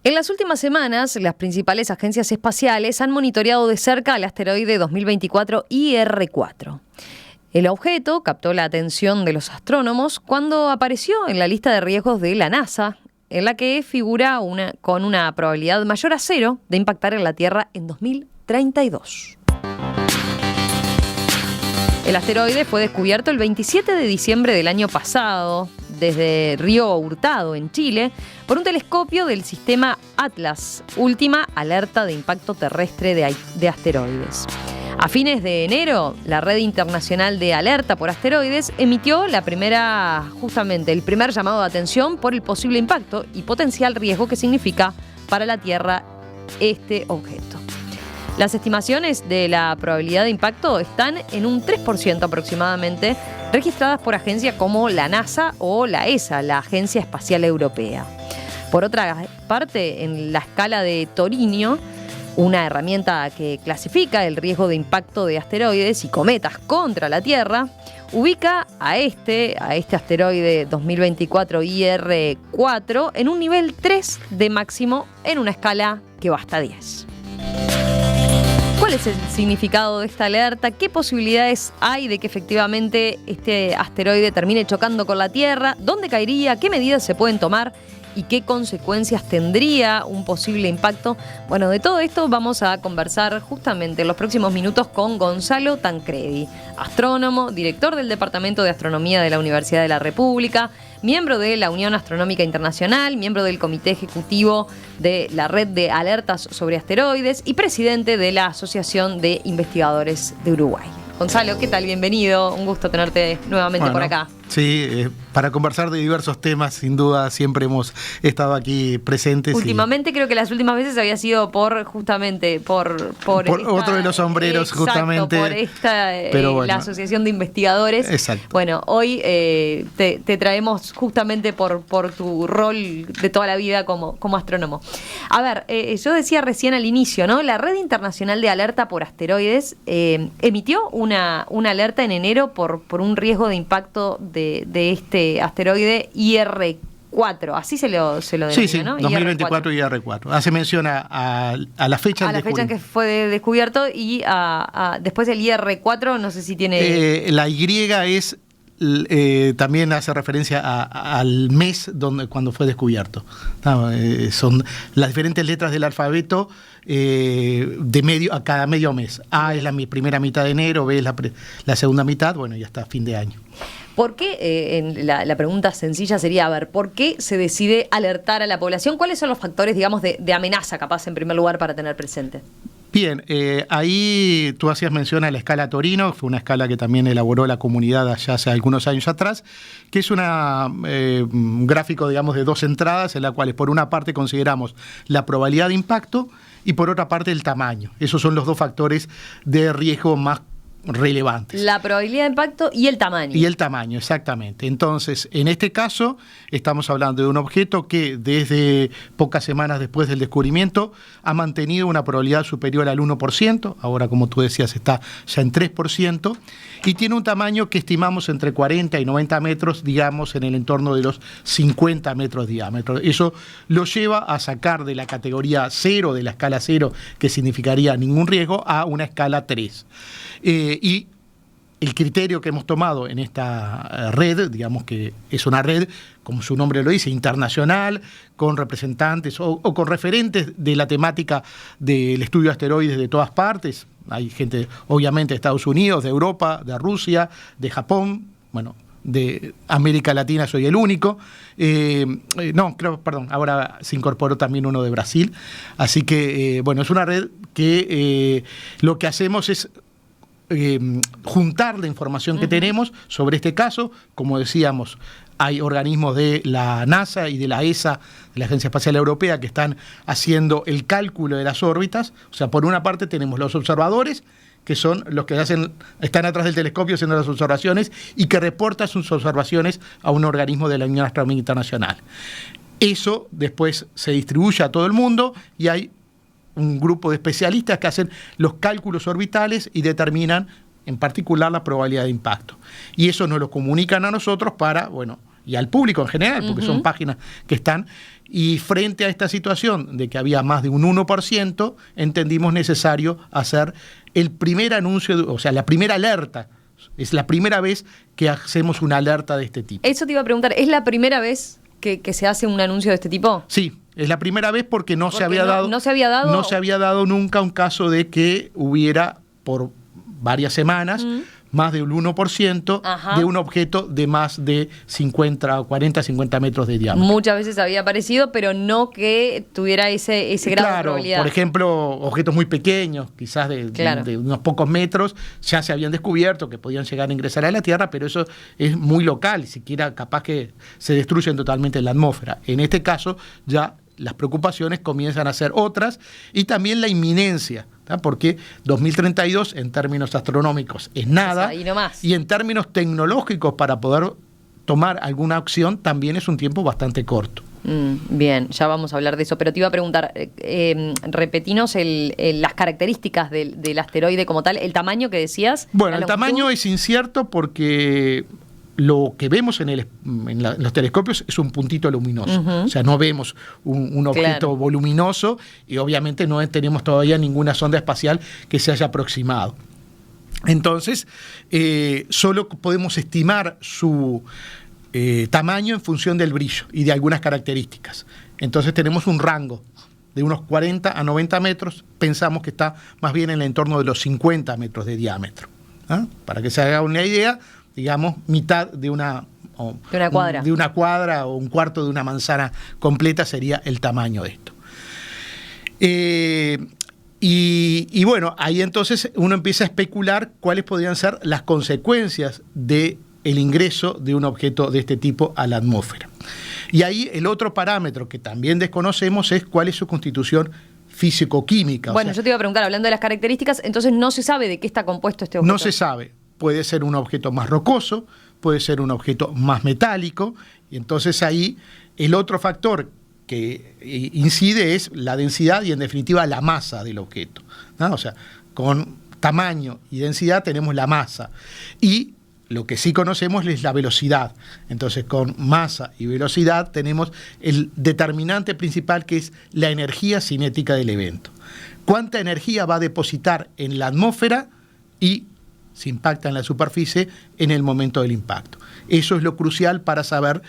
En las últimas semanas, las principales agencias espaciales han monitoreado de cerca al asteroide 2024 IR4. El objeto captó la atención de los astrónomos cuando apareció en la lista de riesgos de la NASA, en la que figura con una probabilidad mayor a 0 de impactar en la Tierra en 2032. El asteroide fue descubierto el 27 de diciembre del año pasado, desde Río Hurtado, en Chile, por un telescopio del sistema Atlas, última alerta de impacto terrestre de asteroides. A fines de enero, la Red Internacional de Alerta por Asteroides emitió el primer llamado de atención por el posible impacto y potencial riesgo que significa para la Tierra este objeto. Las estimaciones de la probabilidad de impacto están en un 3% aproximadamente, registradas por agencias como la NASA o la ESA, la Agencia Espacial Europea. Por otra parte, en la escala de Torino, una herramienta que clasifica el riesgo de impacto de asteroides y cometas contra la Tierra, ubica a este asteroide 2024 IR4 en un nivel 3 de máximo en una escala que va hasta 10. ¿Cuál es el significado de esta alerta? ¿Qué posibilidades hay de que efectivamente este asteroide termine chocando con la Tierra? ¿Dónde caería? ¿Qué medidas se pueden tomar? ¿Y qué consecuencias tendría un posible impacto? Bueno, de todo esto vamos a conversar justamente en los próximos minutos con Gonzalo Tancredi, astrónomo, director del Departamento de Astronomía de la Universidad de la República, miembro de la Unión Astronómica Internacional, miembro del Comité Ejecutivo de la Red de Alertas sobre Asteroides y presidente de la Asociación de Investigadores de Uruguay. Gonzalo, ¿qué tal? Bienvenido. Un gusto tenerte nuevamente por acá. Sí, para conversar de diversos temas, sin duda, siempre hemos estado aquí presentes. Últimamente creo que las últimas veces había sido por otro de los sombreros, exacto, justamente. Por esta, pero bueno, la Asociación de Investigadores. Exacto. Bueno, hoy te traemos justamente por tu rol de toda la vida como astrónomo. A ver, yo decía recién al inicio, ¿no? La Red Internacional de Alerta por Asteroides emitió una alerta en enero por un riesgo de impacto de este asteroide IR4, así se lo denomina, sí, ¿no? 2024 IR4. Hace mención a la fecha a la fecha en que fue descubierto y después el IR4, no sé si tiene... la Y es... también hace referencia al mes cuando fue descubierto. Son las diferentes letras del alfabeto a cada medio mes. A es la primera mitad de enero, B es la segunda mitad, bueno, y hasta fin de año. ¿Por qué, la pregunta sencilla sería, ¿por qué se decide alertar a la población? ¿Cuáles son los factores, digamos, de amenaza, capaz, en primer lugar, para tener presente? Bien, ahí tú hacías mención a la escala Torino, fue una escala que también elaboró la comunidad allá hace algunos años atrás, que es un gráfico, digamos, de dos entradas, en la cual por una parte consideramos la probabilidad de impacto y por otra parte el tamaño. Esos son los dos factores de riesgo más relevantes. La probabilidad de impacto y el tamaño. Y el tamaño, exactamente. Entonces, en este caso, estamos hablando de un objeto que desde pocas semanas después del descubrimiento ha mantenido una probabilidad superior al 1%, ahora como tú decías está ya en 3%, y tiene un tamaño que estimamos entre 40 y 90 metros, digamos en el entorno de los 50 metros de diámetro. Eso lo lleva a sacar de la categoría 0, de la escala 0, que significaría ningún riesgo, a una escala 3. Y el criterio que hemos tomado en esta red, digamos que es una red, como su nombre lo dice, internacional, con representantes o con referentes de la temática del estudio de asteroides de todas partes. Hay gente, obviamente, de Estados Unidos, de Europa, de Rusia, de Japón, bueno, de América Latina soy el único. Ahora se incorporó también uno de Brasil. Así que, es una red que lo que hacemos es juntar la información que tenemos sobre este caso. Como decíamos, hay organismos de la NASA y de la ESA, de la Agencia Espacial Europea, que están haciendo el cálculo de las órbitas. O sea, por una parte tenemos los observadores, que son los que están atrás del telescopio haciendo las observaciones y que reportan sus observaciones a un organismo de la Unión Astronómica Internacional. Eso después se distribuye a todo el mundo y hay un grupo de especialistas que hacen los cálculos orbitales y determinan en particular la probabilidad de impacto. Y eso nos lo comunican a nosotros para, y al público en general, porque son páginas que están, y frente a esta situación de que había más de un 1%, entendimos necesario hacer el primer anuncio, o sea, la primera alerta. Es la primera vez que hacemos una alerta de este tipo. Eso te iba a preguntar, ¿es la primera vez que se hace un anuncio de este tipo? Sí, es la primera vez porque no se había dado nunca un caso de que hubiera por varias semanas más de un 1% de un objeto de más de 40, 50 metros de diámetro. Muchas veces había aparecido, pero no que tuviera ese grado de probabilidad. Por ejemplo, objetos muy pequeños, quizás de unos pocos metros, ya se habían descubierto que podían llegar a ingresar a la Tierra, pero eso es muy local, y siquiera capaz que se destruyen totalmente en la atmósfera. En este caso, ya las preocupaciones comienzan a ser otras, y también la inminencia, ¿tá? Porque 2032 en términos astronómicos es nada, y en términos tecnológicos para poder tomar alguna acción también es un tiempo bastante corto. Bien, ya vamos a hablar de eso, pero te iba a preguntar, repetinos las características del asteroide como tal, el tamaño que decías. Bueno, el tamaño es incierto porque lo que vemos en los telescopios es un puntito luminoso. O sea, no vemos un objeto voluminoso, y obviamente no tenemos todavía ninguna sonda espacial que se haya aproximado. Entonces, solo podemos estimar su tamaño en función del brillo y de algunas características. Entonces tenemos un rango de unos 40 a 90 metros, pensamos que está más bien en el entorno de los 50 metros de diámetro. Para que se haga una idea, digamos, mitad de una cuadra. De una cuadra o un cuarto de una manzana completa sería el tamaño de esto. Y bueno, ahí entonces uno empieza a especular cuáles podrían ser las consecuencias del ingreso de un objeto de este tipo a la atmósfera. Y ahí el otro parámetro que también desconocemos es cuál es su constitución físico-química. Bueno, yo te iba a preguntar, hablando de las características, entonces no se sabe de qué está compuesto este objeto. No se sabe. Puede ser un objeto más rocoso, puede ser un objeto más metálico, y entonces ahí el otro factor que incide es la densidad y en definitiva la masa del objeto, ¿no? O sea, con tamaño y densidad tenemos la masa, y lo que sí conocemos es la velocidad. Entonces, con masa y velocidad tenemos el determinante principal, que es la energía cinética del evento. ¿Cuánta energía va a depositar en la atmósfera y se impacta en la superficie en el momento del impacto? Eso es lo crucial para saber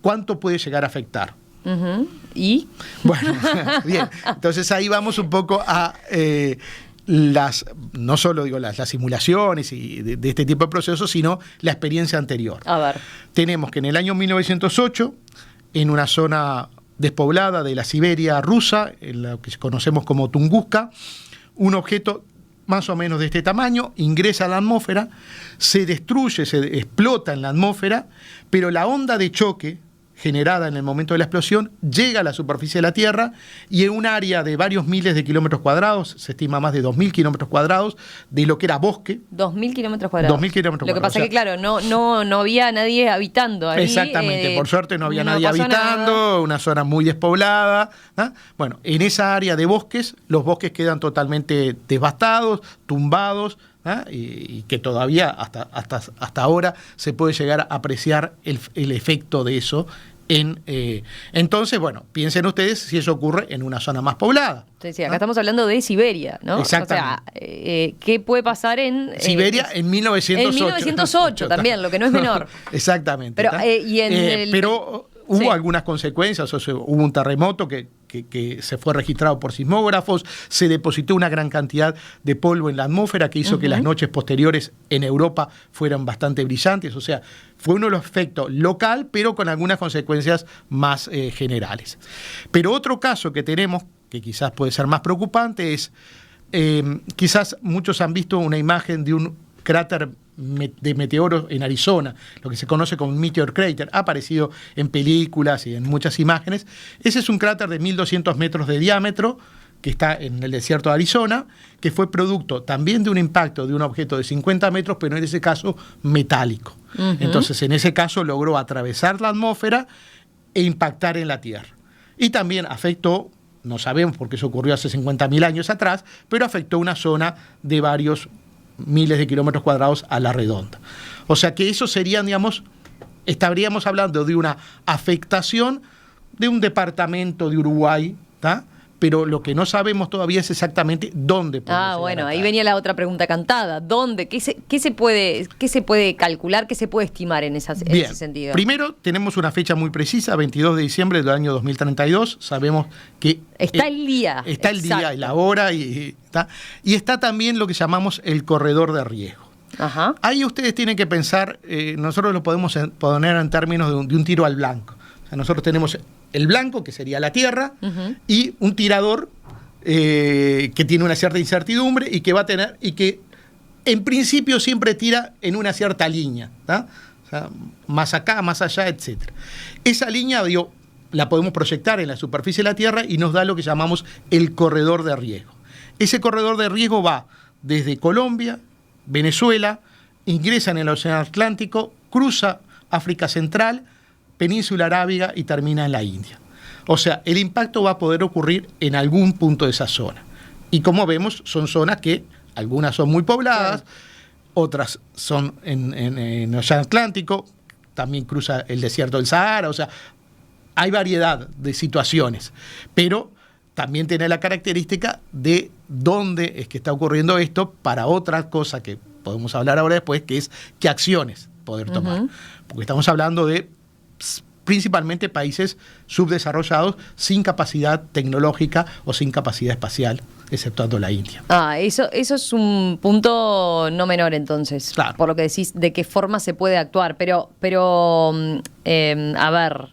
cuánto puede llegar a afectar. ¿Y? Bueno, bien. Entonces ahí vamos un poco a no solo digo las simulaciones y de este tipo de procesos, sino la experiencia anterior. A ver. Tenemos que en el año 1908, en una zona despoblada de la Siberia rusa, en lo que conocemos como Tunguska, un objeto más o menos de este tamaño ingresa a la atmósfera, se destruye, se explota en la atmósfera, pero la onda de choque generada en el momento de la explosión llega a la superficie de la Tierra, y en un área de varios miles de kilómetros cuadrados, se estima más de 2.000 kilómetros cuadrados, de lo que era bosque. 2.000 kilómetros cuadrados. 2.000 kilómetros cuadrados. Lo que pasa es que, claro, no había nadie habitando ahí. Exactamente, por suerte no había nadie habitando, una zona muy despoblada. Bueno, en esa área de bosques, los bosques quedan totalmente devastados, tumbados, y que todavía hasta ahora se puede llegar a apreciar el efecto de eso. Entonces, bueno, piensen ustedes si eso ocurre en una zona más poblada. Sí, acá estamos hablando de Siberia, ¿no? Exactamente. O sea, ¿qué puede pasar en Siberia en 1908? En 1908 también, lo que no es menor. Exactamente. Pero, hubo algunas consecuencias, o sea, hubo un terremoto que se fue registrado por sismógrafos, se depositó una gran cantidad de polvo en la atmósfera que hizo que las noches posteriores en Europa fueran bastante brillantes. O sea, fue uno de los efectos local, pero con algunas consecuencias más generales. Pero otro caso que tenemos, que quizás puede ser más preocupante, es quizás muchos han visto una imagen de un cráter de meteoros en Arizona, lo que se conoce como Meteor Crater, ha aparecido en películas y en muchas imágenes. Ese es un cráter de 1.200 metros de diámetro que está en el desierto de Arizona, que fue producto también de un impacto de un objeto de 50 metros, pero en ese caso metálico. Entonces, en ese caso logró atravesar la atmósfera e impactar en la Tierra. Y también afectó, no sabemos porque eso ocurrió hace 50.000 años atrás, pero afectó una zona de varios miles de kilómetros cuadrados a la redonda. O sea que esos serían, digamos, estaríamos hablando de una afectación de un departamento de Uruguay, ¿tá? Pero lo que no sabemos todavía es exactamente dónde puede llegar bueno, a ahí caer. venía la otra pregunta cantada. ¿Dónde? ¿Qué se puede calcular? ¿Qué se puede estimar en ese sentido? Primero, tenemos una fecha muy precisa, 22 de diciembre del año 2032. Sabemos que... Está el día. Está el día y la hora. Y está también lo que llamamos el corredor de riesgo. Ajá. Ahí ustedes tienen que pensar, nosotros lo podemos poner en términos de un tiro al blanco. O sea, nosotros tenemos el blanco, que sería la tierra, y un tirador que tiene una cierta incertidumbre y que va a tener, y que en principio siempre tira en una cierta línea, ¿tá? O sea, más acá, más allá, etc. Esa línea, la podemos proyectar en la superficie de la Tierra y nos da lo que llamamos el corredor de riesgo. Ese corredor de riesgo va desde Colombia, Venezuela, ingresa en el Océano Atlántico, cruza África Central, Península Arábiga y termina en la India. O sea, el impacto va a poder ocurrir en algún punto de esa zona. Y como vemos, son zonas que algunas son muy pobladas, otras son en el Océano Atlántico, también cruza el desierto del Sahara, o sea, hay variedad de situaciones, pero también tiene la característica de dónde es que está ocurriendo esto para otra cosa que podemos hablar ahora después, que es qué acciones poder tomar. Porque estamos hablando de principalmente países subdesarrollados sin capacidad tecnológica o sin capacidad espacial, exceptuando la India. Eso es un punto no menor entonces, claro. Por lo que decís, de qué forma se puede actuar. Pero a ver,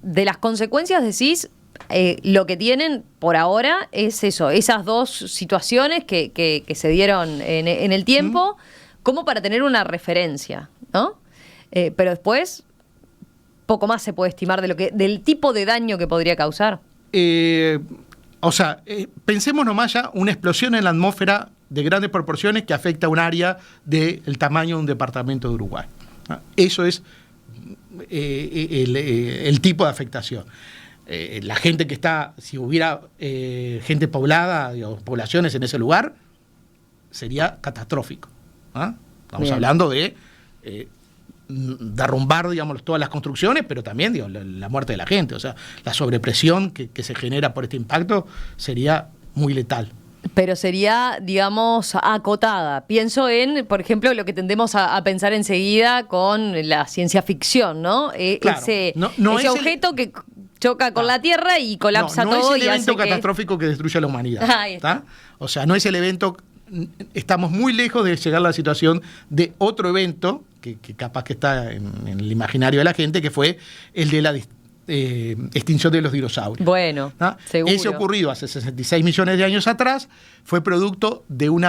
de las consecuencias decís, lo que tienen por ahora es eso, esas dos situaciones que se dieron en el tiempo, como para tener una referencia, ¿no? Pero después, poco más se puede estimar del tipo de daño que podría causar. Pensemos nomás ya una explosión en la atmósfera de grandes proporciones que afecta a un área del tamaño de un departamento de Uruguay. Eso es el tipo de afectación. La gente que está, si hubiera gente poblada, poblaciones en ese lugar, sería catastrófico. Estamos hablando de derrumbar, digamos, todas las construcciones, pero también la muerte de la gente. O sea, la sobrepresión que se genera por este impacto sería muy letal. Pero sería, digamos, acotada. Pienso en, por ejemplo, lo que tendemos a pensar enseguida con la ciencia ficción, ¿no? Claro, ese es objeto que choca con la Tierra y colapsa todo. No es el y evento hace catastrófico que destruye a la humanidad. Ahí está. O sea, no es el evento... Estamos muy lejos de llegar a la situación de otro evento que capaz que está en el imaginario de la gente, que fue el de la extinción de los dinosaurios. Bueno, seguro. Ese ocurrido hace 66 millones de años atrás fue producto de un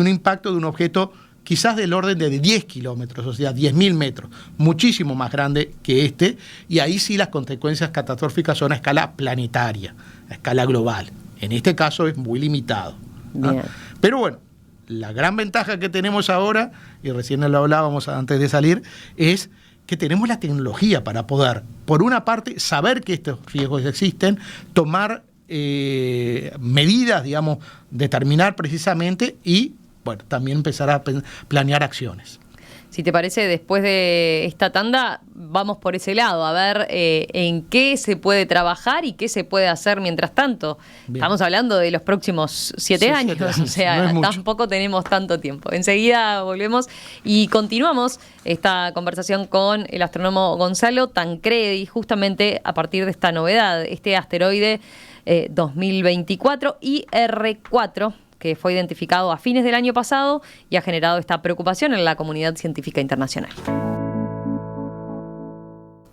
impacto de un objeto quizás del orden de 10 kilómetros, o sea, 10.000 metros, muchísimo más grande que este, y ahí sí las consecuencias catastróficas son a escala planetaria, a escala global. En este caso es muy limitado. Bien. Pero bueno, la gran ventaja que tenemos ahora, y recién lo hablábamos antes de salir, es que tenemos la tecnología para poder, por una parte, saber que estos riesgos existen, tomar medidas, digamos, determinar precisamente y, bueno, también empezar a planear acciones. Si te parece, después de esta tanda, vamos por ese lado, a ver en qué se puede trabajar y qué se puede hacer mientras tanto. Bien. Estamos hablando de los próximos 7 años, o sea, no tampoco tenemos tanto tiempo. Enseguida volvemos y continuamos esta conversación con el astrónomo Gonzalo Tancredi, justamente a partir de esta novedad, este asteroide 2024 IR4, que fue identificado a fines del año pasado y ha generado esta preocupación en la comunidad científica internacional.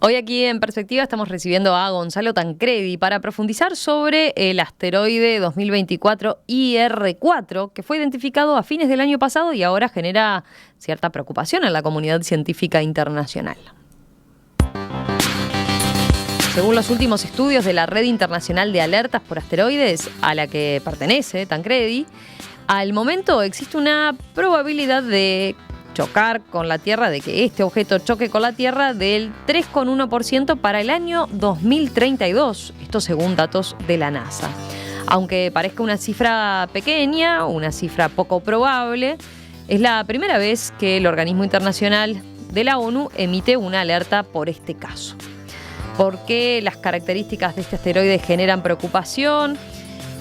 Hoy aquí en Perspectiva estamos recibiendo a Gonzalo Tancredi para profundizar sobre el asteroide 2024 IR4, que fue identificado a fines del año pasado y ahora genera cierta preocupación en la comunidad científica internacional. Según los últimos estudios de la Red Internacional de Alertas por Asteroides, a la que pertenece Tancredi, al momento existe una probabilidad de chocar con la Tierra, de que este objeto choque con la Tierra, del 3,1% para el año 2032, esto según datos de la NASA. Aunque parezca una cifra pequeña, una cifra poco probable, es la primera vez que el organismo internacional de la ONU emite una alerta por este caso. ¿Por qué las características de este asteroide generan preocupación?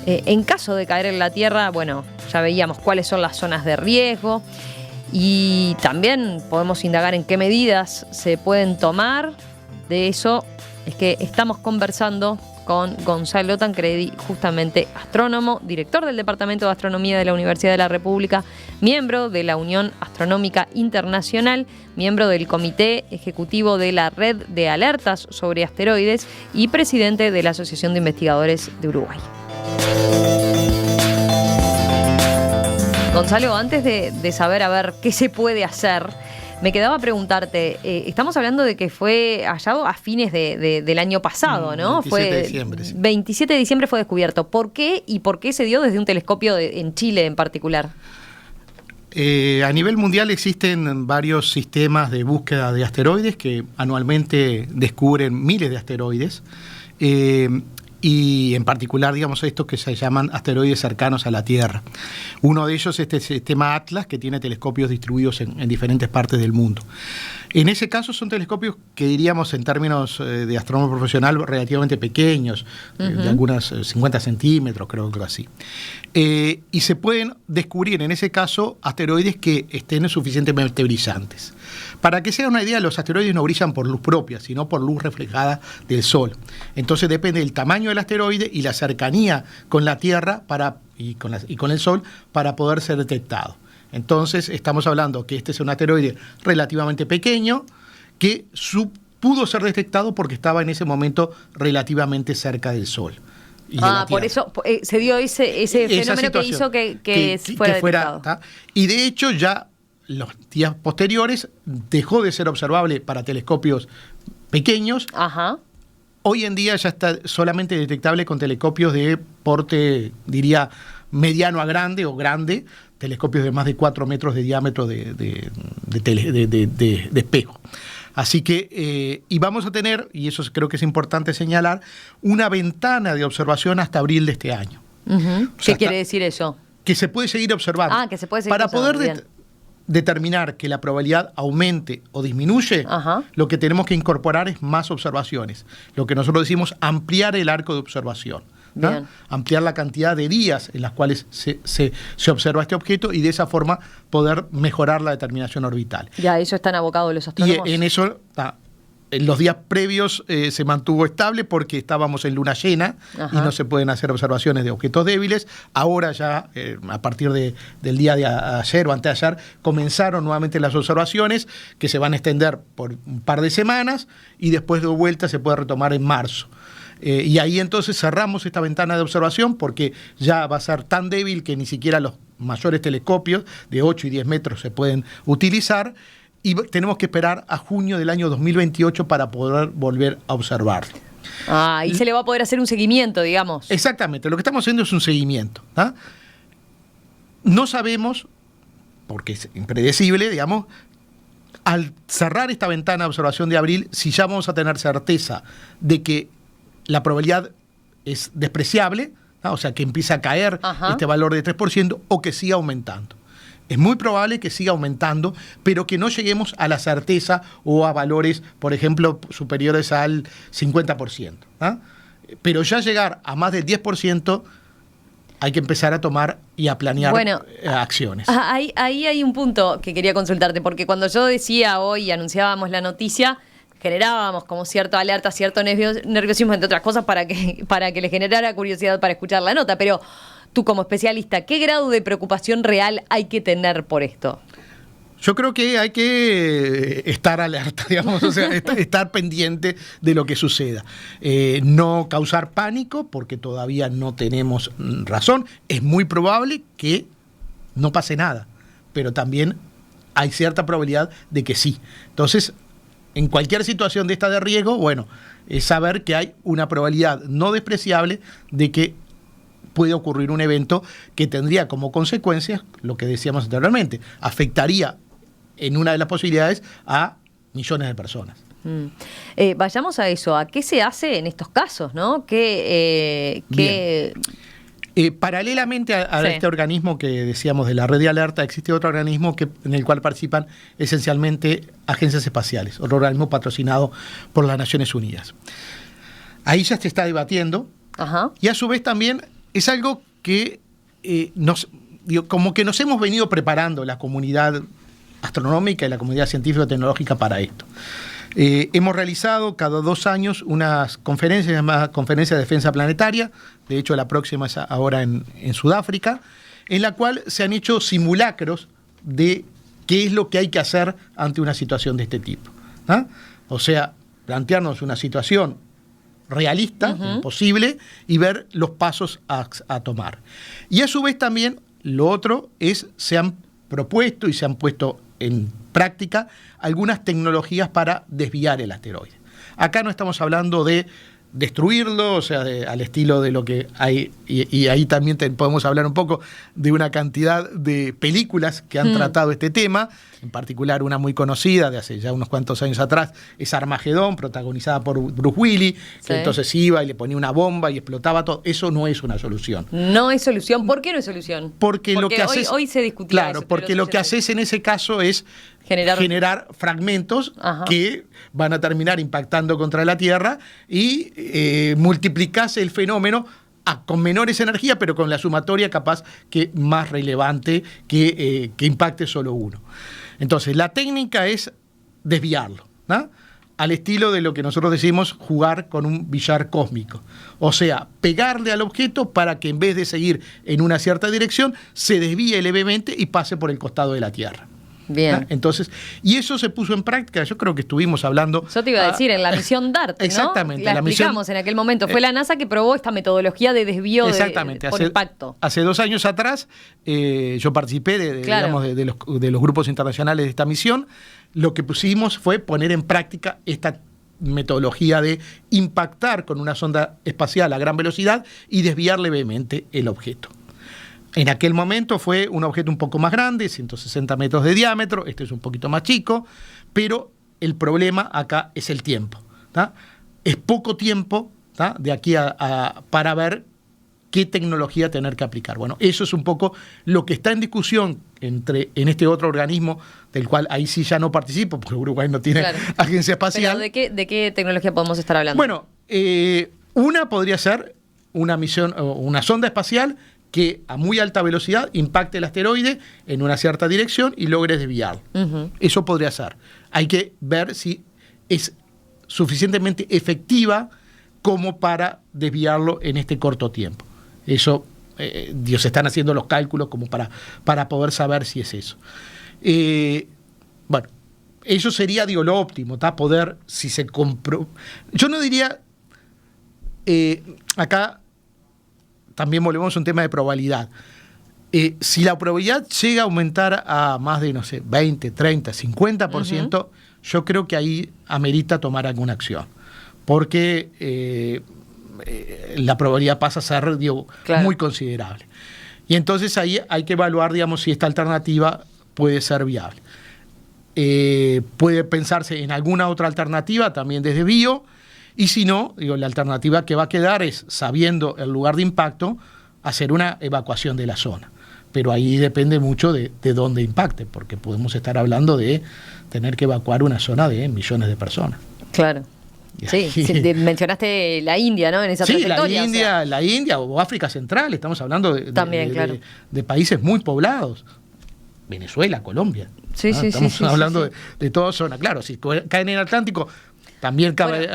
En caso de caer en la Tierra, bueno, ya veíamos cuáles son las zonas de riesgo y también podemos indagar en qué medidas se pueden tomar. De eso es que estamos conversando con Gonzalo Tancredi, justamente astrónomo, director del Departamento de Astronomía de la Universidad de la República, miembro de la Unión Astronómica Internacional, miembro del Comité Ejecutivo de la Red de Alertas sobre Asteroides y presidente de la Asociación de Investigadores de Uruguay. Gonzalo, antes de saber a ver qué se puede hacer, me quedaba preguntarte, estamos hablando de que fue hallado a fines del año pasado, ¿no? 27 de diciembre. Sí. 27 de diciembre fue descubierto. ¿Por qué y por qué se dio desde un telescopio en Chile en particular? A nivel mundial existen varios sistemas de búsqueda de asteroides que anualmente descubren miles de asteroides. Y en particular, digamos, estos que se llaman asteroides cercanos a la Tierra. Uno de ellos es este sistema Atlas, que tiene telescopios distribuidos en diferentes partes del mundo. En ese caso son telescopios que diríamos en términos de astronomía profesional relativamente pequeños, de algunas 50 centímetros, creo que así. Y se pueden descubrir en ese caso asteroides que estén suficientemente brillantes. Para que se haga una idea, los asteroides no brillan por luz propia, sino por luz reflejada del Sol. Entonces depende del tamaño del asteroide y la cercanía con la Tierra y con el Sol para poder ser detectado. Entonces estamos hablando que este es un asteroide relativamente pequeño que pudo ser detectado porque estaba en ese momento relativamente cerca del Sol. Por eso se dio ese fenómeno que hizo que fuera detectado. Y de hecho ya los días posteriores dejó de ser observable para telescopios pequeños. Ajá. Hoy en día ya está solamente detectable con telescopios de porte, diría, mediano a grande o grande, telescopios de más de 4 metros de diámetro de espejo. Así que, y vamos a tener, y eso creo que es importante señalar, una ventana de observación hasta abril de este año. ¿Qué quiere decir eso? Que se puede seguir observando. Que se puede seguir para observando. Poder determinar que la probabilidad aumente o disminuye, lo que tenemos que incorporar es más observaciones. Lo que nosotros decimos ampliar el arco de observación. Ampliar la cantidad de días en las cuales se observa este objeto y de esa forma poder mejorar la determinación orbital. Ya, eso están abocados los astrónomos. Y en eso, en los días previos se mantuvo estable porque estábamos en luna llena y no se pueden hacer observaciones de objetos débiles. Ahora ya, a partir del día de ayer o anteayer, comenzaron nuevamente las observaciones que se van a extender por un par de semanas y después de vuelta se puede retomar en marzo. Y ahí entonces cerramos esta ventana de observación porque ya va a ser tan débil que ni siquiera los mayores telescopios de 8 y 10 metros se pueden utilizar y tenemos que esperar a junio del año 2028 para poder volver a observarlo. Y se le va a poder hacer un seguimiento, digamos. Exactamente, lo que estamos haciendo es un seguimiento. No sabemos, porque es impredecible, digamos, al cerrar esta ventana de observación de abril, si ya vamos a tener certeza de que la probabilidad es despreciable, o sea, que empieza a caer este valor de 3% o que siga aumentando. Es muy probable que siga aumentando, pero que no lleguemos a la certeza o a valores, por ejemplo, superiores al 50%. Pero ya llegar a más del 10%, hay que empezar a tomar y a planear acciones. Ahí hay un punto que quería consultarte, porque cuando yo decía hoy, anunciábamos la noticia, generábamos como cierta alerta, cierto nerviosismo, entre otras cosas, para que le generara curiosidad para escuchar la nota. Pero tú como especialista, ¿qué grado de preocupación real hay que tener por esto? Yo creo que hay que estar alerta, digamos, o sea, estar pendiente de lo que suceda. No causar pánico, porque todavía no tenemos razón. Es muy probable que no pase nada, pero también hay cierta probabilidad de que sí. Entonces, en cualquier situación de esta de riesgo, bueno, es saber que hay una probabilidad no despreciable de que puede ocurrir un evento que tendría como consecuencia, lo que decíamos anteriormente, afectaría en una de las posibilidades a millones de personas. Vayamos a eso. ¿A qué se hace en estos casos, no? Paralelamente a este organismo que decíamos de la red de alerta, existe otro organismo en el cual participan esencialmente agencias espaciales, otro organismo patrocinado por las Naciones Unidas. Ahí ya se está debatiendo. Ajá. Y a su vez también es algo que como que nos hemos venido preparando la comunidad astronómica y la comunidad científico-tecnológica para esto. Hemos realizado cada 2 años unas conferencias llamadas Conferencia de Defensa Planetaria, de hecho la próxima es ahora en Sudáfrica, en la cual se han hecho simulacros de qué es lo que hay que hacer ante una situación de este tipo. ¿Ah? O sea, plantearnos una situación realista, posible, y ver los pasos a tomar. Y a su vez también lo otro es, se han propuesto y se han puesto en práctica algunas tecnologías para desviar el asteroide. Acá no estamos hablando de destruirlo, o sea, al estilo de lo que hay, y ahí también podemos hablar un poco de una cantidad de películas que han tratado este tema, en particular una muy conocida de hace ya unos cuantos años atrás, es Armagedón, protagonizada por Bruce Willis, que entonces iba y le ponía una bomba y explotaba todo. Eso no es una solución. No es solución. ¿Por qué no es solución? Porque lo que haces, hoy se discutía claro, eso, porque lo que haces en ese caso es generar fragmentos que van a terminar impactando contra la Tierra y multiplicase el fenómeno con menores energías, pero con la sumatoria capaz que más relevante que impacte solo uno. Entonces, la técnica es desviarlo, ¿no? Al estilo de lo que nosotros decimos jugar con un billar cósmico. O sea, pegarle al objeto para que en vez de seguir en una cierta dirección, se desvíe levemente y pase por el costado de la Tierra. Bien. ¿Ah? Entonces, y eso se puso en práctica, yo creo que estuvimos hablando... Yo te iba a decir, en la misión DART, ¿no? Exactamente. La explicamos en aquel momento, fue la NASA que probó esta metodología de desvío por impacto. Hace 2 años atrás yo participé de los grupos internacionales de esta misión. Lo que pusimos fue poner en práctica esta metodología de impactar con una sonda espacial a gran velocidad y desviar levemente el objeto. En aquel momento fue un objeto un poco más grande, 160 metros de diámetro, este es un poquito más chico, pero el problema acá es el tiempo. ¿Tá? Es poco tiempo, ¿tá? De aquí para ver qué tecnología tener que aplicar. Bueno, eso es un poco lo que está en discusión en este otro organismo, del cual ahí sí ya no participo, porque Uruguay no tiene agencia espacial. ¿Pero de qué tecnología podemos estar hablando? Bueno, una podría ser una misión o una sonda espacial que a muy alta velocidad impacte el asteroide en una cierta dirección y logre desviarlo. Eso podría ser. Hay que ver si es suficientemente efectiva como para desviarlo en este corto tiempo. Eso, se están haciendo los cálculos como para poder saber si es eso. Bueno, eso sería, lo óptimo, ¿tá? Poder, si se compró... Yo no diría... acá... También volvemos a un tema de probabilidad. Si la probabilidad llega a aumentar a más de, 20, 30, 50%, yo creo que ahí amerita tomar alguna acción. Porque la probabilidad pasa a ser, muy considerable. Y entonces ahí hay que evaluar, si esta alternativa puede ser viable. Puede pensarse en alguna otra alternativa, también de desvío. Y si no, la alternativa que va a quedar es, sabiendo el lugar de impacto, hacer una evacuación de la zona. Pero ahí depende mucho de dónde impacte, porque podemos estar hablando de tener que evacuar una zona de millones de personas. Claro. Sí, mencionaste la India, ¿no? En esa trayectoria. La India o África Central, estamos hablando de países muy poblados. Venezuela, Colombia. Estamos hablando de toda zona. Claro, si caen en el Atlántico... También cabe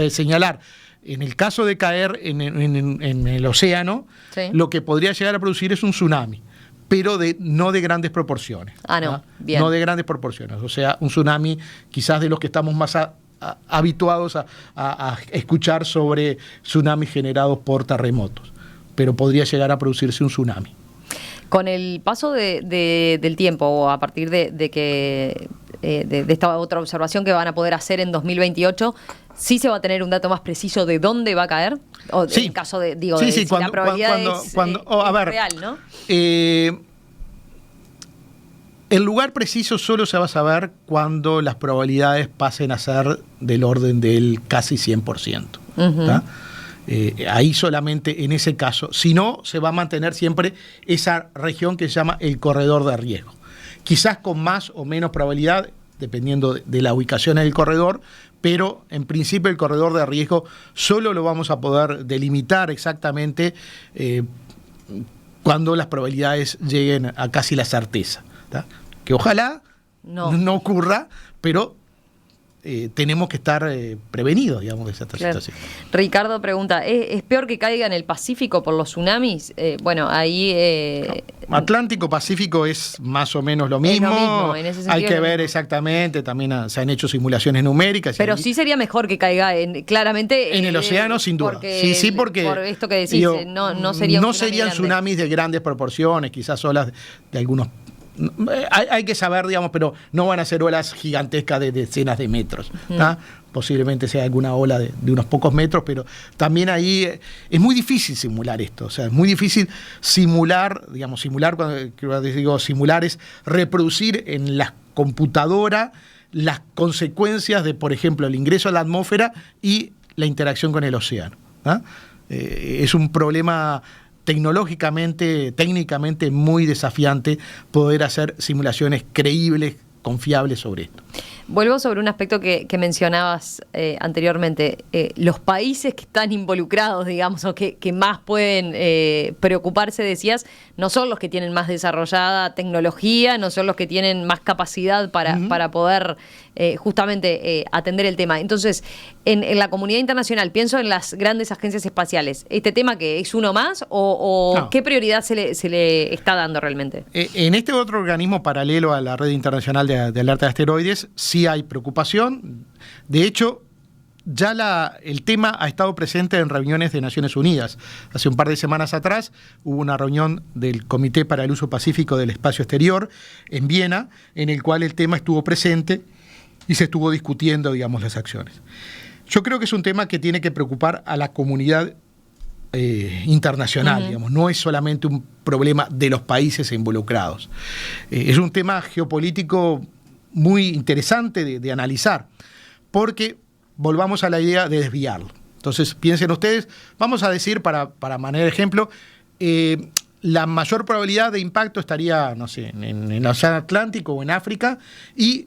señalar, en el caso de caer en el océano, lo que podría llegar a producir es un tsunami, pero no de grandes proporciones. Bien. No de grandes proporciones. O sea, un tsunami quizás de los que estamos más habituados a escuchar sobre tsunamis generados por terremotos, pero podría llegar a producirse un tsunami. Con el paso del tiempo, o a partir de esta otra observación que van a poder hacer en 2028, ¿sí se va a tener un dato más preciso de dónde va a caer? O en caso de, si la probabilidad es real, ¿no? El lugar preciso solo se va a saber cuando las probabilidades pasen a ser del orden del casi 100%. ahí solamente en ese caso. Si no, se va a mantener siempre esa región que se llama el corredor de riesgo. Quizás con más o menos probabilidad, dependiendo de la ubicación en el corredor, pero en principio el corredor de riesgo solo lo vamos a poder delimitar exactamente cuando las probabilidades lleguen a casi la certeza, ¿tá? Que ojalá no ocurra, pero tenemos que estar prevenidos, digamos, de esta situación. Ricardo pregunta, ¿es peor que caiga en el Pacífico por los tsunamis? Bueno, ahí... Atlántico-Pacífico es más o menos lo mismo. Es lo mismo, en ese sentido. Hay que ver exactamente, también se han hecho simulaciones numéricas. Pero sí sería mejor que caiga claramente... En el océano, sin duda. Porque, sí, porque... Por esto que decís, no sería no serían tsunamis de grandes proporciones, quizás olas de algunos... Hay que saber, digamos, pero no van a ser olas gigantescas de decenas de metros. Posiblemente sea alguna ola de unos pocos metros, pero también ahí es muy difícil simular esto. O sea, es muy difícil simular, cuando digo simular es reproducir en la computadora las consecuencias de, por ejemplo, el ingreso a la atmósfera y la interacción con el océano. Es un problema tecnológicamente, técnicamente muy desafiante poder hacer simulaciones creíbles, confiables sobre esto. Vuelvo sobre un aspecto que mencionabas anteriormente. Los países que están involucrados, digamos, o que más pueden preocuparse, decías, no son los que tienen más desarrollada tecnología, no son los que tienen más capacidad para poder justamente atender el tema. Entonces, en la comunidad internacional, pienso en las grandes agencias espaciales, ¿este tema que es uno más o no? ¿Qué prioridad se le está dando realmente? En este otro organismo paralelo a la Red Internacional de Alerta de Asteroides, sí hay preocupación. De hecho, ya el tema ha estado presente en reuniones de Naciones Unidas. Hace un par de semanas atrás hubo una reunión del Comité para el Uso Pacífico del Espacio Exterior en Viena, en el cual el tema estuvo presente y se estuvo discutiendo, digamos, las acciones. Yo creo que es un tema que tiene que preocupar a la comunidad internacional, digamos. No es solamente un problema de los países involucrados. Es un tema geopolítico muy interesante de analizar, porque volvamos a la idea de desviarlo. Entonces, piensen ustedes, vamos a decir, para manera de ejemplo, la mayor probabilidad de impacto estaría, no sé, en el Océano Atlántico o en África, y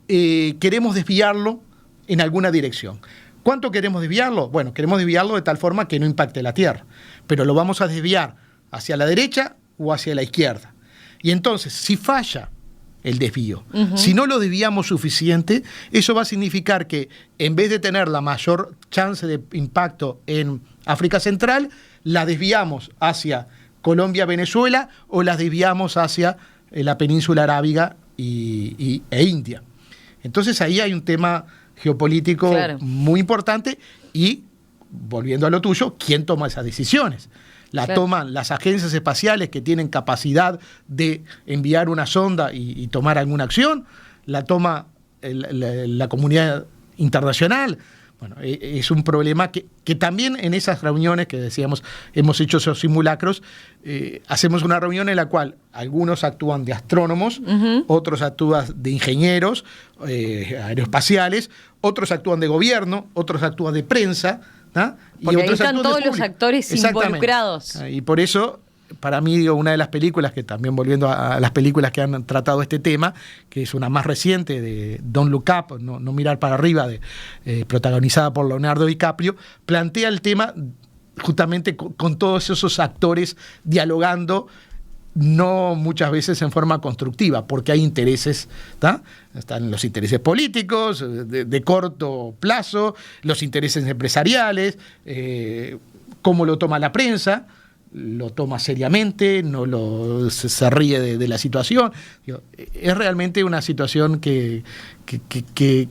queremos desviarlo en alguna dirección. ¿Cuánto queremos desviarlo? Bueno, queremos desviarlo de tal forma que no impacte la Tierra, pero lo vamos a desviar hacia la derecha o hacia la izquierda. Y entonces, si falla el desvío, si no lo desviamos suficiente, eso va a significar que en vez de tener la mayor chance de impacto en África Central, la desviamos hacia Colombia, Venezuela, o la desviamos hacia la península arábiga e India. Entonces ahí hay un tema geopolítico muy importante y, volviendo a lo tuyo, ¿quién toma esas decisiones? La toman las agencias espaciales que tienen capacidad de enviar una sonda y tomar alguna acción, la toma la comunidad internacional. Bueno, es un problema que también en esas reuniones que decíamos, hemos hecho esos simulacros, hacemos una reunión en la cual algunos actúan de astrónomos, otros actúan de ingenieros aeroespaciales, otros actúan de gobierno, otros actúan de prensa, porque ahí están todos los actores involucrados. Y por eso, para mí, una de las películas, que también volviendo a las películas que han tratado este tema, que es una más reciente, de Don't Look Up, no mirar para arriba, protagonizada por Leonardo DiCaprio, plantea el tema justamente con todos esos actores dialogando, no muchas veces en forma constructiva, porque hay intereses, están los intereses políticos de corto plazo, los intereses empresariales, cómo lo toma la prensa, lo toma seriamente, se ríe de la situación. Es realmente una situación que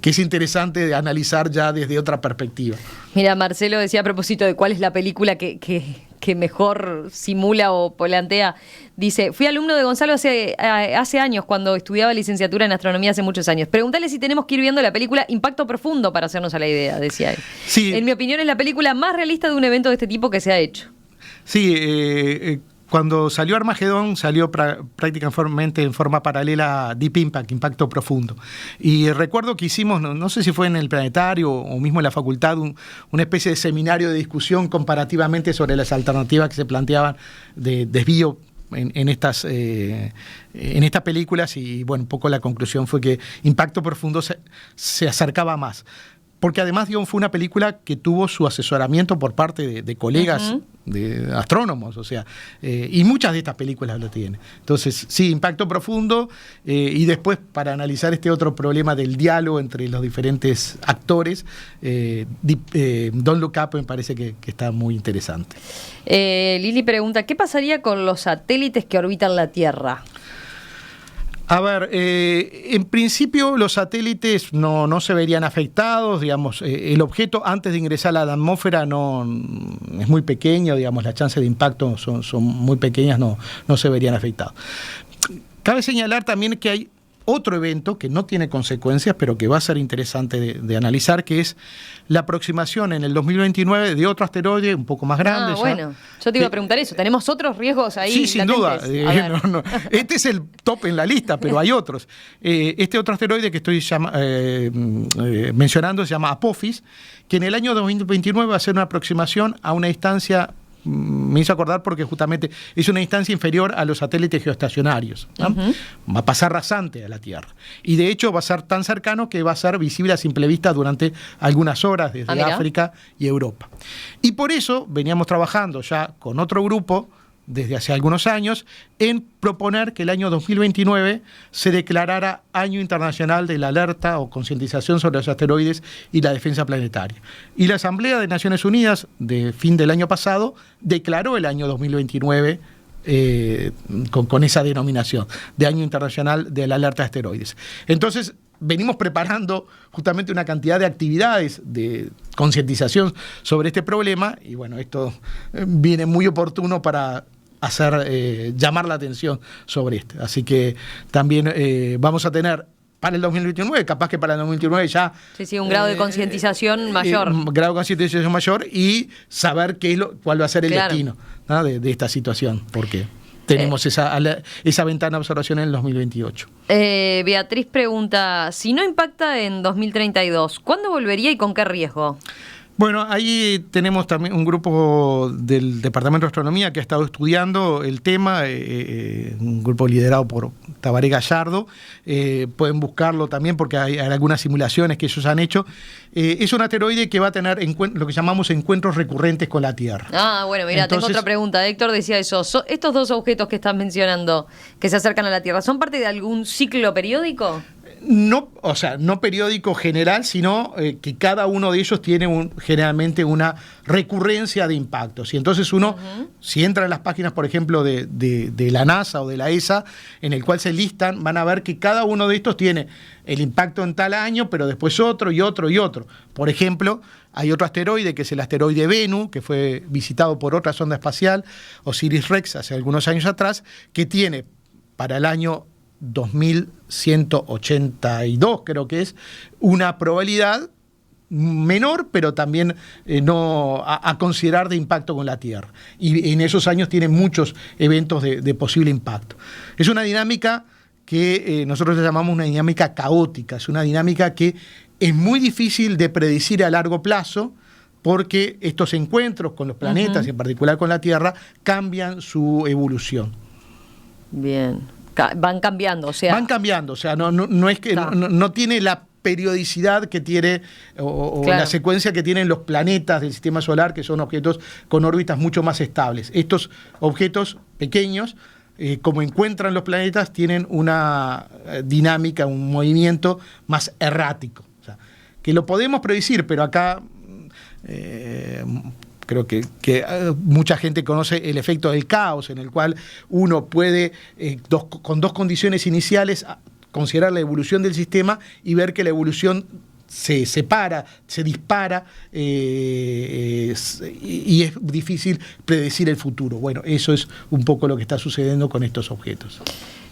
es interesante de analizar ya desde otra perspectiva. Mira, Marcelo decía a propósito de cuál es la película que mejor simula o plantea. Dice, fui alumno de Gonzalo hace años, cuando estudiaba licenciatura en astronomía hace muchos años. Preguntale si tenemos que ir viendo la película Impacto Profundo para hacernos a la idea, decía él. Sí. En mi opinión, es la película más realista de un evento de este tipo que se ha hecho. Sí, Cuando salió Armagedón, salió prácticamente en forma paralela a Deep Impact, Impacto Profundo. Y recuerdo que hicimos, no sé si fue en el Planetario o mismo en la facultad, una especie de seminario de discusión comparativamente sobre las alternativas que se planteaban de desvío en estas películas, y bueno, un poco la conclusión fue que Impacto Profundo se acercaba más. Porque además, digamos, fue una película que tuvo su asesoramiento por parte de colegas, de astrónomos, o sea, y muchas de estas películas lo tienen. Entonces, sí, Impacto Profundo, y después, para analizar este otro problema del diálogo entre los diferentes actores, Don't Look Up me parece que está muy interesante. Lili pregunta, ¿qué pasaría con los satélites que orbitan la Tierra? A ver, en principio los satélites no se verían afectados, digamos, el objeto antes de ingresar a la atmósfera es muy pequeño, digamos, las chances de impacto son muy pequeñas, no se verían afectados. Cabe señalar también que hay otro evento que no tiene consecuencias, pero que va a ser interesante de analizar, que es la aproximación en el 2029 de otro asteroide un poco más grande. Bueno, yo te iba a preguntar eso. ¿Tenemos otros riesgos ahí? Sí, sin duda. Este es el top en la lista, pero hay otros. Este otro asteroide que estoy mencionando se llama Apophis, que en el año 2029 va a hacer una aproximación a una distancia, me hizo acordar porque justamente es una distancia inferior a los satélites geoestacionarios, ¿no? Va a pasar rasante a la Tierra. Y de hecho va a ser tan cercano que va a ser visible a simple vista durante algunas horas desde África y Europa. Y por eso veníamos trabajando ya con otro grupo desde hace algunos años en proponer que el año 2029 se declarara Año Internacional de la Alerta o Concientización sobre los Asteroides y la Defensa Planetaria. Y la Asamblea de Naciones Unidas, de fin del año pasado, declaró el año 2029 con esa denominación de Año Internacional de la Alerta de Asteroides. Entonces, venimos preparando justamente una cantidad de actividades de concientización sobre este problema, y bueno, esto viene muy oportuno para llamar la atención sobre esto. Así que también vamos a tener para el 2029, capaz que para el 2029 ya... Sí, un grado de concientización mayor. Un grado de concientización mayor, y saber cuál va a ser el destino, ¿no? de esta situación, porque tenemos esa ventana de observación en el 2028. Beatriz pregunta, si no impacta en 2032, ¿cuándo volvería y con qué riesgo? Bueno, ahí tenemos también un grupo del Departamento de Astronomía que ha estado estudiando el tema, un grupo liderado por Tabaré Gallardo. Pueden buscarlo también porque hay algunas simulaciones que ellos han hecho. Es un asteroide que va a tener lo que llamamos encuentros recurrentes con la Tierra. Bueno, mira, tengo otra pregunta. Héctor decía eso. ¿Estos dos objetos que estás mencionando, que se acercan a la Tierra, son parte de algún ciclo periódico? No, o sea, no periódico general, sino que cada uno de ellos tiene generalmente una recurrencia de impactos. Y entonces uno, si entra en las páginas, por ejemplo, de la NASA o de la ESA, en el cual se listan, van a ver que cada uno de estos tiene el impacto en tal año, pero después otro y otro y otro. Por ejemplo, hay otro asteroide que es el asteroide Bennu, que fue visitado por otra sonda espacial, Osiris-Rex, hace algunos años atrás, que tiene para el año 2182, creo que es, una probabilidad menor, pero también no a considerar de impacto con la Tierra. Y en esos años tiene muchos eventos de posible impacto. Es una dinámica que nosotros le llamamos una dinámica caótica, es una dinámica que es muy difícil de predecir a largo plazo, porque estos encuentros con los planetas, y en particular con la Tierra, cambian su evolución. Bien. Van cambiando, o sea... Van cambiando, o sea, no es que no tiene la periodicidad que tiene o la secuencia que tienen los planetas del sistema solar, que son objetos con órbitas mucho más estables. Estos objetos pequeños, como encuentran los planetas, tienen una dinámica, un movimiento más errático. O sea, que lo podemos predecir, pero acá... creo que mucha gente conoce el efecto del caos, en el cual uno puede, con dos condiciones iniciales, considerar la evolución del sistema y ver que la evolución se separa, se dispara, y es difícil predecir el futuro. Bueno, eso es un poco lo que está sucediendo con estos objetos.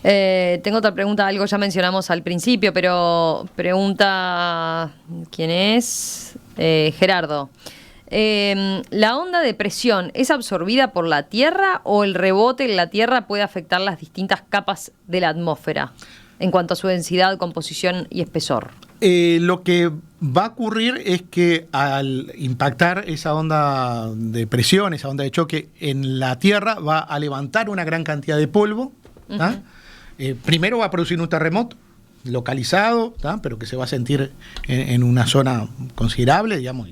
Tengo otra pregunta, algo ya mencionamos al principio, pero pregunta, ¿quién es? Gerardo. ¿la onda de presión es absorbida por la Tierra o el rebote en la Tierra puede afectar las distintas capas de la atmósfera en cuanto a su densidad, composición y espesor? Lo que va a ocurrir es que al impactar esa onda de presión, esa onda de choque en la Tierra, va a levantar una gran cantidad de polvo. Primero va a producir un terremoto localizado, pero que se va a sentir en una zona considerable, digamos,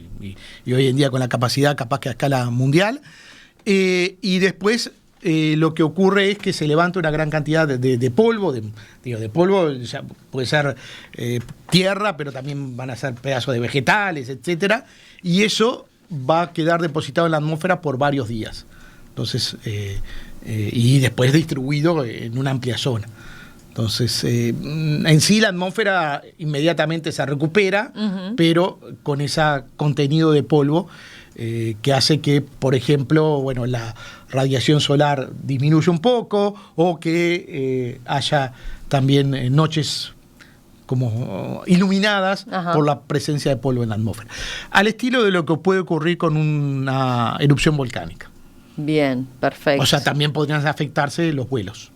y hoy en día con la capacidad capaz que a escala mundial. Y después lo que ocurre es que se levanta una gran cantidad de polvo, de polvo, ya puede ser tierra, pero también van a ser pedazos de vegetales, etcétera, y eso va a quedar depositado en la atmósfera por varios días. Entonces, y después distribuido en una amplia zona. Entonces, en sí la atmósfera inmediatamente se recupera, pero con ese contenido de polvo que hace que, por ejemplo, bueno, la radiación solar disminuya un poco o que haya también noches como iluminadas por la presencia de polvo en la atmósfera. Al estilo de lo que puede ocurrir con una erupción volcánica. Bien, perfecto. O sea, también podrían afectarse los vuelos.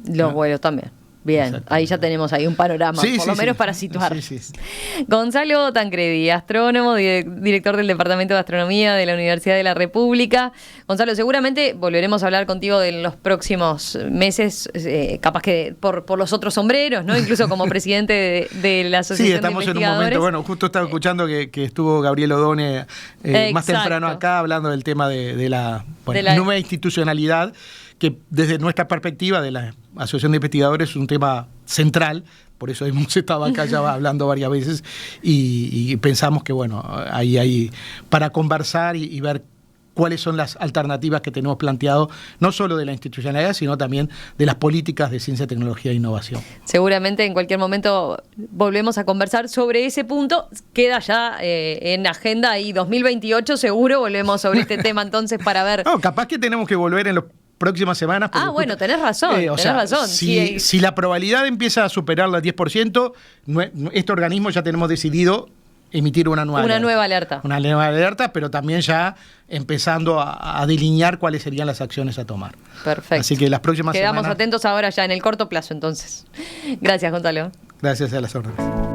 Los vuelos también. Bien, ahí ya tenemos ahí un panorama, por lo menos para situar. Gonzalo Tancredi, astrónomo, director del Departamento de Astronomía de la Universidad de la República. Gonzalo, seguramente volveremos a hablar contigo en los próximos meses, capaz que por los otros sombreros, ¿no? Incluso como presidente de la Asociación de Investigadores. Sí, estamos en un momento, bueno, justo estaba escuchando que estuvo Gabriel Odone más temprano acá hablando del tema de la nueva institucionalidad, que desde nuestra perspectiva de la Asociación de Investigadores es un tema central, por eso hemos estado acá ya hablando varias veces y pensamos que bueno, ahí hay para conversar y ver cuáles son las alternativas que tenemos planteado, no solo de la institucionalidad, sino también de las políticas de ciencia, tecnología e innovación. Seguramente en cualquier momento volvemos a conversar sobre ese punto. Queda ya en agenda y 2028 seguro volvemos sobre este tema entonces para ver. No, capaz que tenemos que volver en los próximas semanas. Bueno, tenés razón, tenés razón. Si la probabilidad empieza a superar el 10%, este organismo ya tenemos decidido emitir una nueva alerta. Una nueva alerta, pero también ya empezando a delinear cuáles serían las acciones a tomar. Perfecto. Así que las próximas Quedamos semanas... atentos ahora ya en el corto plazo, entonces. Gracias, Gonzalo. Gracias a las órdenes.